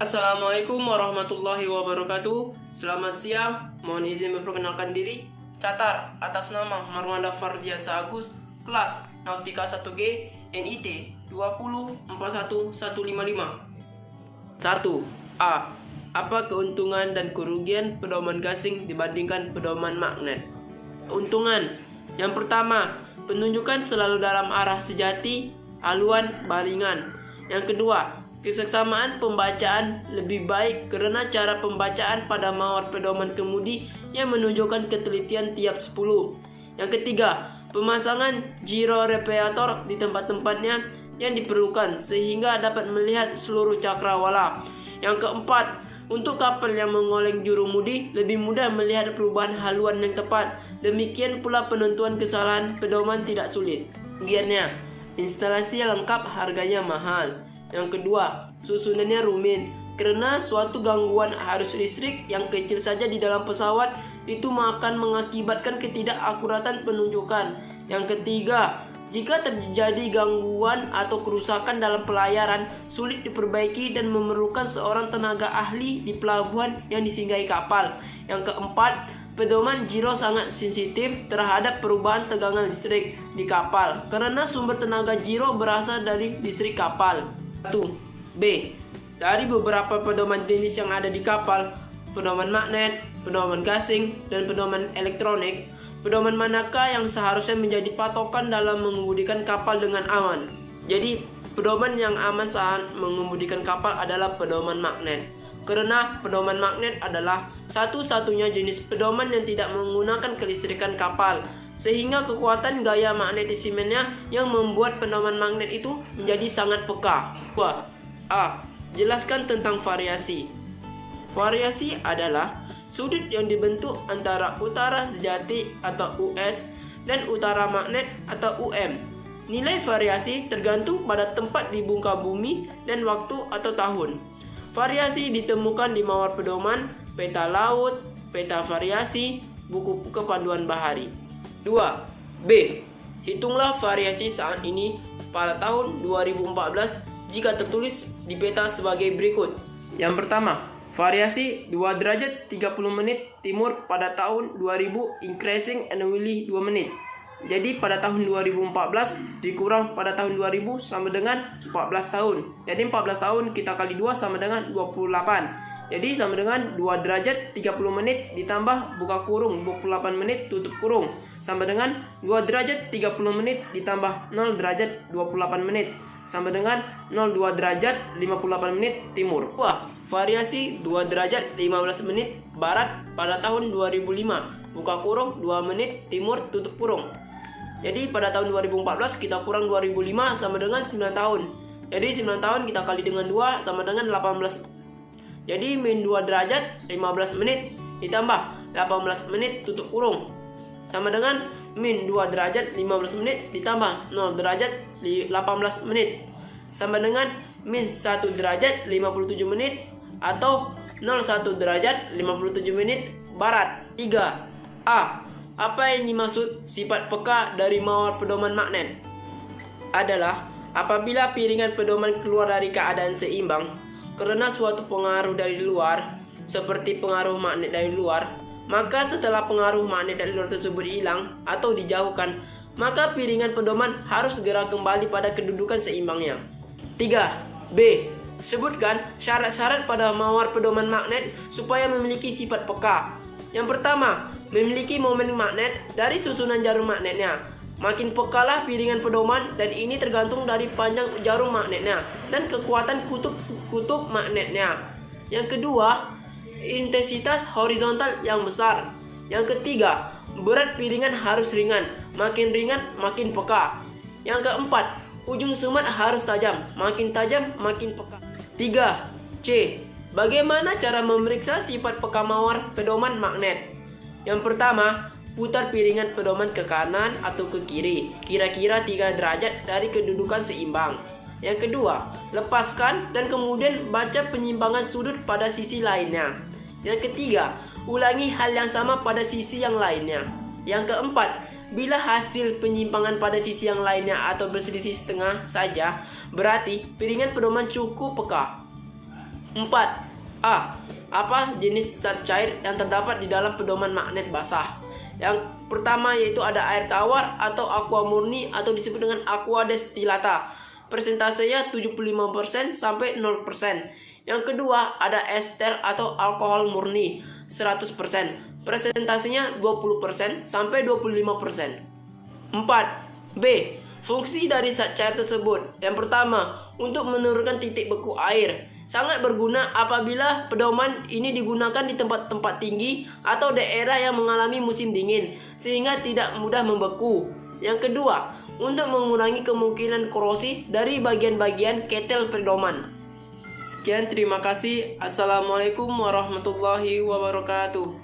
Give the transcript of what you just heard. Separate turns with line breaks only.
Assalamualaikum warahmatullahi wabarakatuh. Selamat siang, mohon izin memperkenalkan diri. Catar, atas nama Marwanda Fardiansa Agus, kelas Nautika 1G, NIT 2041155. 1. A. Apa keuntungan dan kerugian pedoman gasing dibandingkan pedoman magnet? Keuntungan yang pertama, penunjukan selalu dalam arah sejati, haluan, baringan. Yang kedua, kesesamaan pembacaan lebih baik karena cara pembacaan pada mawar pedoman kemudi yang menunjukkan ketelitian tiap 10. Yang ketiga, pemasangan gyrorepeator di tempat-tempatnya yang diperlukan sehingga dapat melihat seluruh cakrawala. Yang keempat, untuk kapal yang mengoleng jurumudi lebih mudah melihat perubahan haluan yang tepat. Demikian pula penentuan kesalahan pedoman tidak sulit. Kerugiannya, instalasi lengkap harganya mahal. Yang kedua, susunannya rumit karena suatu gangguan arus listrik yang kecil saja di dalam pesawat itu akan mengakibatkan ketidakakuratan penunjukan. Yang ketiga, jika terjadi gangguan atau kerusakan dalam pelayaran, sulit diperbaiki dan memerlukan seorang tenaga ahli di pelabuhan yang disinggahi kapal. Yang keempat, pedoman gyro sangat sensitif terhadap perubahan tegangan listrik di kapal karena sumber tenaga gyro berasal dari listrik kapal. 1. B. Dari beberapa pedoman jenis yang ada di kapal, pedoman magnet, pedoman gasing, dan pedoman elektronik, pedoman manakah yang seharusnya menjadi patokan dalam mengemudikan kapal dengan aman? Jadi, pedoman yang aman saat mengemudikan kapal adalah pedoman magnet. Karena pedoman magnet adalah satu-satunya jenis pedoman yang tidak menggunakan kelistrikan kapal, sehingga kekuatan gaya magnetismenya yang membuat pedoman magnet itu menjadi sangat peka. 2. A. Jelaskan tentang variasi. Variasi adalah sudut yang dibentuk antara utara sejati atau US dan utara magnet atau UM. Nilai variasi tergantung pada tempat di muka bumi dan waktu atau tahun. Variasi ditemukan di mawar pedoman, peta laut, peta variasi, buku kepanduan bahari. 2. B. Hitunglah variasi saat ini pada tahun 2014 jika tertulis di peta sebagai berikut. Yang pertama, variasi 2 derajat 30 menit timur pada tahun 2000 increasing annually 2 menit. Jadi pada tahun 2014 dikurang pada tahun 2000 sama dengan 14 tahun. Jadi 14 tahun kita kali 2 sama dengan 28. Jadi sama dengan 2 derajat 30 menit ditambah buka kurung 28 menit tutup kurung sama dengan 2 derajat 30 menit ditambah 0 derajat 28 menit sama dengan 02 derajat 58 menit timur. Wah, variasi 2 derajat 15 menit barat pada tahun 2005 buka kurung 2 menit timur tutup kurung. Jadi pada tahun 2014 kita kurang 2005 sama dengan 9 tahun. Jadi 9 tahun kita kali dengan 2 sama dengan 18. Jadi min 2 derajat 15 menit ditambah 18 menit tutup kurung sama dengan min 2 derajat 15 menit ditambah 0 derajat 18 menit sama dengan min 1 derajat 57 menit atau 01 derajat 57 menit barat. 3. A. Apa yang dimaksud sifat peka dari mawar pedoman magnet? Adalah apabila piringan pedoman keluar dari keadaan seimbang karena suatu pengaruh dari luar, seperti pengaruh magnet dari luar, maka setelah pengaruh magnet dari luar tersebut hilang atau dijauhkan, maka piringan pedoman harus segera kembali pada kedudukan seimbangnya. 3. B. Sebutkan syarat-syarat pada mawar pedoman magnet supaya memiliki sifat peka. Yang pertama, memiliki momen magnet dari susunan jarum magnetnya. Makin pekalah piringan pedoman dan ini tergantung dari panjang jarum magnetnya dan kekuatan kutub magnetnya. Yang kedua, intensitas horizontal yang besar. Yang ketiga, berat piringan harus ringan. Makin ringan, makin peka. Yang keempat, ujung semat harus tajam. Makin tajam, makin peka. 3. C. Bagaimana cara memeriksa sifat peka mawar pedoman magnet? Yang pertama, putar piringan pedoman ke kanan atau ke kiri, kira-kira 3 derajat dari kedudukan seimbang. Yang kedua, lepaskan dan kemudian baca penyimpangan sudut pada sisi lainnya. Yang ketiga, ulangi hal yang sama pada sisi yang lainnya. Yang keempat, bila hasil penyimpangan pada sisi yang lainnya atau berselisih setengah saja, berarti piringan pedoman cukup peka. 4. A. Apa jenis zat cair yang terdapat di dalam pedoman magnet basah? Yang pertama yaitu ada air tawar atau aqua murni atau disebut dengan aqua destillata. Persentasenya 75% sampai 0%. Yang kedua ada ester atau alkohol murni 100%. Persentasenya 20% sampai 25%. 4. B. Fungsi dari zat cair tersebut. Yang pertama, untuk menurunkan titik beku air. Sangat berguna apabila pedoman ini digunakan di tempat-tempat tinggi atau daerah yang mengalami musim dingin, sehingga tidak mudah membeku. Yang kedua, untuk mengurangi kemungkinan korosi dari bagian-bagian ketel pedoman. Sekian, terima kasih. Assalamualaikum warahmatullahi wabarakatuh.